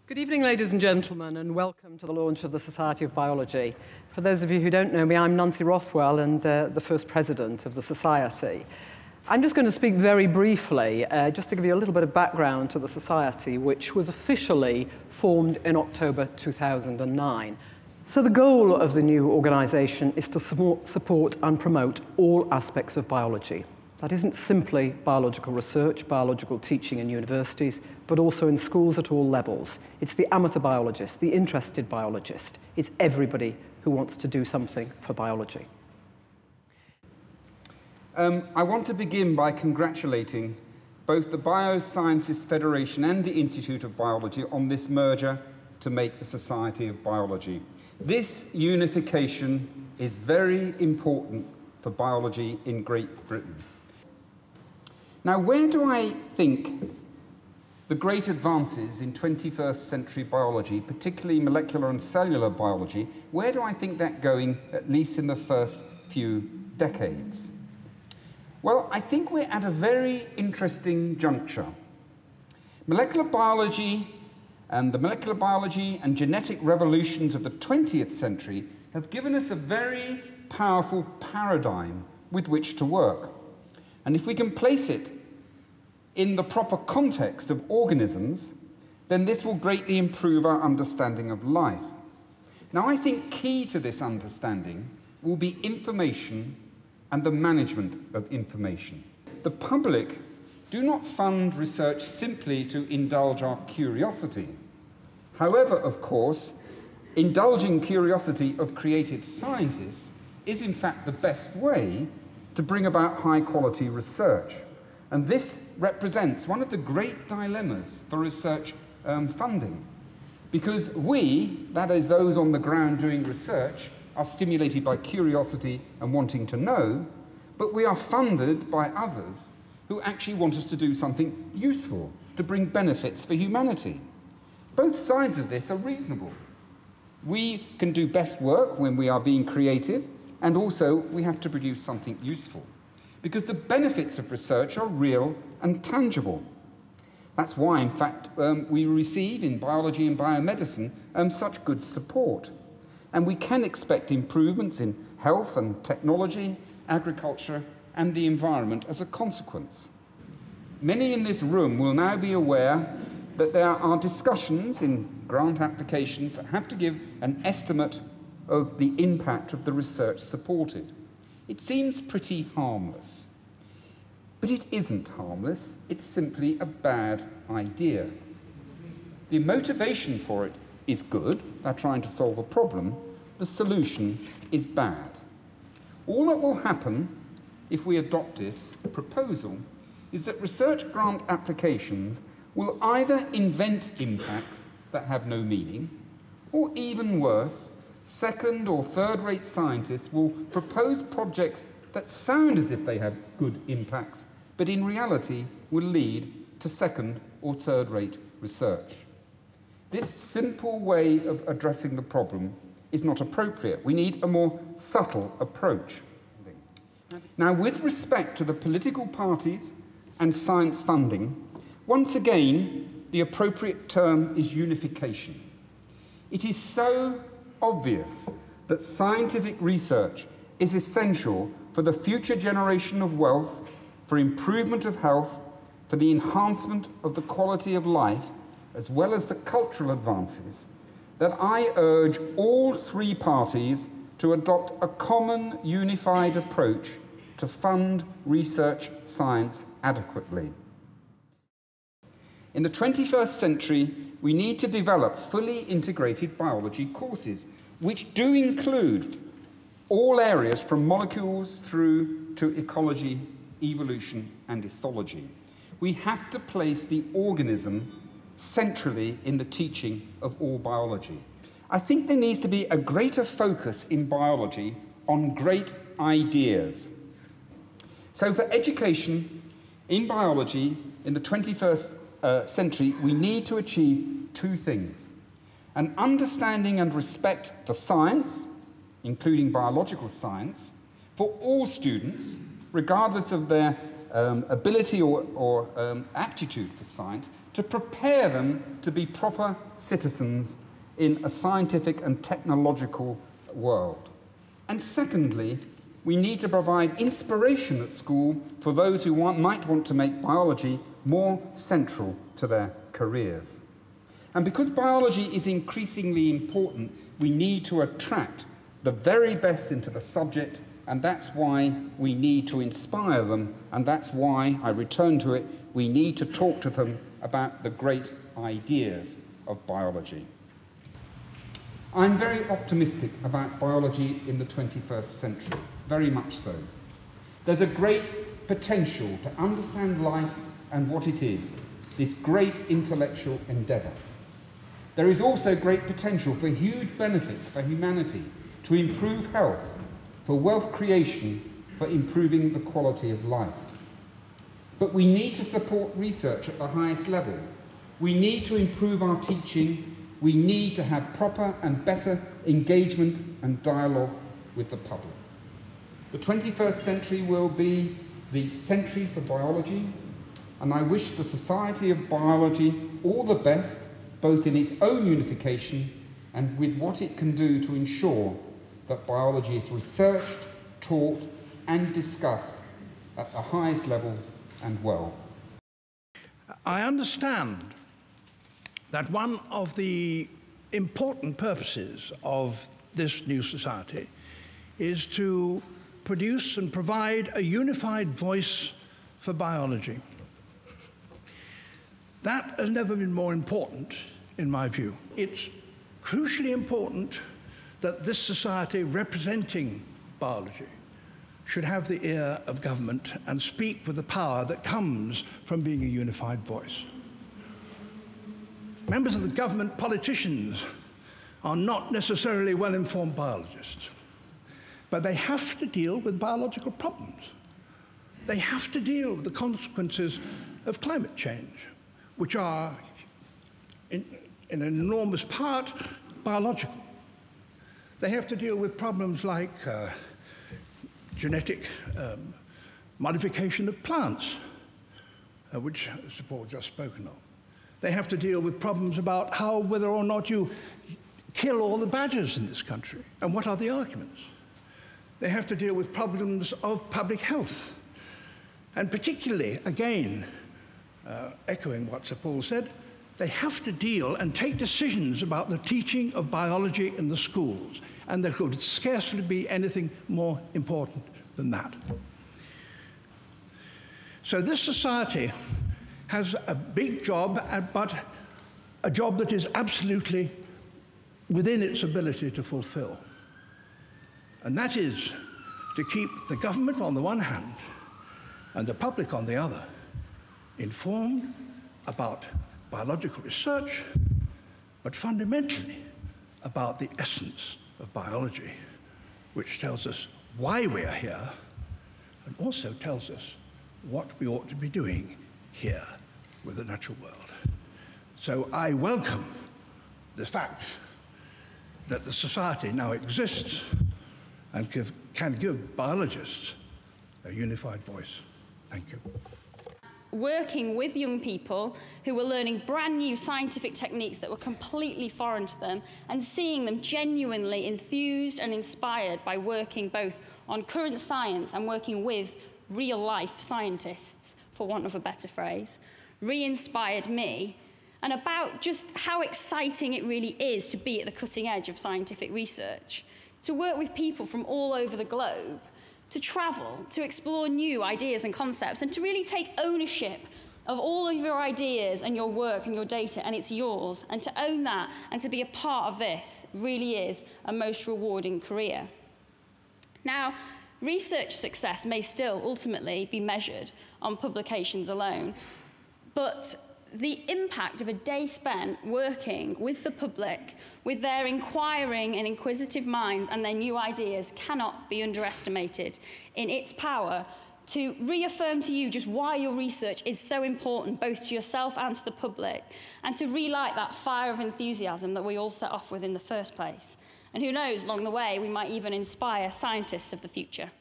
Good evening, ladies and gentlemen, and welcome to the launch of the Society of Biology. For those of you who don't know me, I'm Nancy Rothwell and the first president of the Society. I'm just going to speak very briefly, just to give you a little bit of background to the Society, which was officially formed in October 2009. So the goal of the new organisation is to support and promote all aspects of biology. That isn't simply biological research, biological teaching in universities, but also in schools at all levels. It's the amateur biologist, the interested biologist. It's everybody who wants to do something for biology. I want to begin by congratulating both the Biosciences Federation and the Institute of Biology on this merger to make the Society of Biology. This unification is very important for biology in Great Britain. Now, where do I think the great advances in 21st century biology, particularly molecular and cellular biology, where do I think that going, at least in the first few decades? Well, I think we're at a very interesting juncture. Molecular biology and the molecular biology and genetic revolutions of the 20th century have given us a very powerful paradigm with which to work. And if we can place it in the proper context of organisms, then this will greatly improve our understanding of life. Now, I think key to this understanding will be information and the management of information. The public do not fund research simply to indulge our curiosity. However, of course, indulging curiosity of creative scientists is in fact the best way to bring about high-quality research. And this represents one of the great dilemmas for research funding. Because we, that is those on the ground doing research, are stimulated by curiosity and wanting to know, but we are funded by others who actually want us to do something useful, to bring benefits for humanity. Both sides of this are reasonable. We can do best work when we are being creative, and also we have to produce something useful, because the benefits of research are real and tangible. That's why, in fact, we receive in biology and biomedicine such good support. And we can expect improvements in health and technology, agriculture, and the environment as a consequence. Many in this room will now be aware that there are discussions in grant applications that have to give an estimate of the impact of the research supported. It seems pretty harmless, but it isn't harmless. It's simply a bad idea. The motivation for it is good. They're trying to solve a problem. The solution is bad. All that will happen if we adopt this proposal is that research grant applications will either invent impacts that have no meaning, or even worse, second or third-rate scientists will propose projects that sound as if they have good impacts, but in reality will lead to second or third-rate research. This simple way of addressing the problem is not appropriate. We need a more subtle approach. Now, with respect to the political parties and science funding, once again, the appropriate term is unification. It is so obvious that scientific research is essential for the future generation of wealth, for improvement of health, for the enhancement of the quality of life, as well as the cultural advances, that I urge all three parties to adopt a common, unified approach to fund research science adequately. In the 21st century, we need to develop fully integrated biology courses, which do include all areas from molecules through to ecology, evolution, and ethology. We have to place the organism centrally in the teaching of all biology. I think there needs to be a greater focus in biology on great ideas. So for education in biology in the 21st century, we need to achieve two things: an understanding and respect for science, including biological science, for all students, regardless of their ability or aptitude for science, to prepare them to be proper citizens in a scientific and technological world. And secondly, we need to provide inspiration at school for those who might want to make biology more central to their careers. And because biology is increasingly important, we need to attract the very best into the subject, and that's why we need to inspire them, and that's why, I return to it, we need to talk to them about the great ideas of biology. I'm very optimistic about biology in the 21st century, very much so. There's a great potential to understand life and what it is, this great intellectual endeavour. There is also great potential for huge benefits for humanity, to improve health, for wealth creation, for improving the quality of life. But we need to support research at the highest level. We need to improve our teaching. We need to have proper and better engagement and dialogue with the public. The 21st century will be the century for biology, and I wish the Society of Biology all the best, both in its own unification and with what it can do to ensure that biology is researched, taught, and discussed at the highest level and well. I understand that one of the important purposes of this new society is to produce and provide a unified voice for biology. That has never been more important, in my view. It's crucially important that this society representing biology should have the ear of government and speak with the power that comes from being a unified voice. Members of the government, politicians, are not necessarily well-informed biologists, but they have to deal with biological problems. They have to deal with the consequences of climate change, which are, in an enormous part, biological. They have to deal with problems like genetic modification of plants, which Paul just spoken of. They have to deal with problems about whether or not you kill all the badgers in this country, and what are the arguments. They have to deal with problems of public health, and particularly, again, echoing what Sir Paul said, they have to deal and take decisions about the teaching of biology in the schools, and there could scarcely be anything more important than that. So this society has a big job, but a job that is absolutely within its ability to fulfill. And that is to keep the government on the one hand and the public on the other informed about biological research, but fundamentally about the essence of biology, which tells us why we are here and also tells us what we ought to be doing here with the natural world. So I welcome the fact that the society now exists and can give biologists a unified voice. Thank you. Working with young people who were learning brand new scientific techniques that were completely foreign to them, and seeing them genuinely enthused and inspired by working both on current science and working with real-life scientists, for want of a better phrase, re-inspired me, and about just how exciting it really is to be at the cutting edge of scientific research, to work with people from all over the globe, to travel, to explore new ideas and concepts, and to really take ownership of all of your ideas and your work and your data, and it's yours, and to own that and to be a part of this really is a most rewarding career. Now, research success may still ultimately be measured on publications alone, but the impact of a day spent working with the public, with their inquiring and inquisitive minds and their new ideas, cannot be underestimated in its power to reaffirm to you just why your research is so important, both to yourself and to the public, and to relight that fire of enthusiasm that we all set off with in the first place. And who knows, along the way, we might even inspire scientists of the future.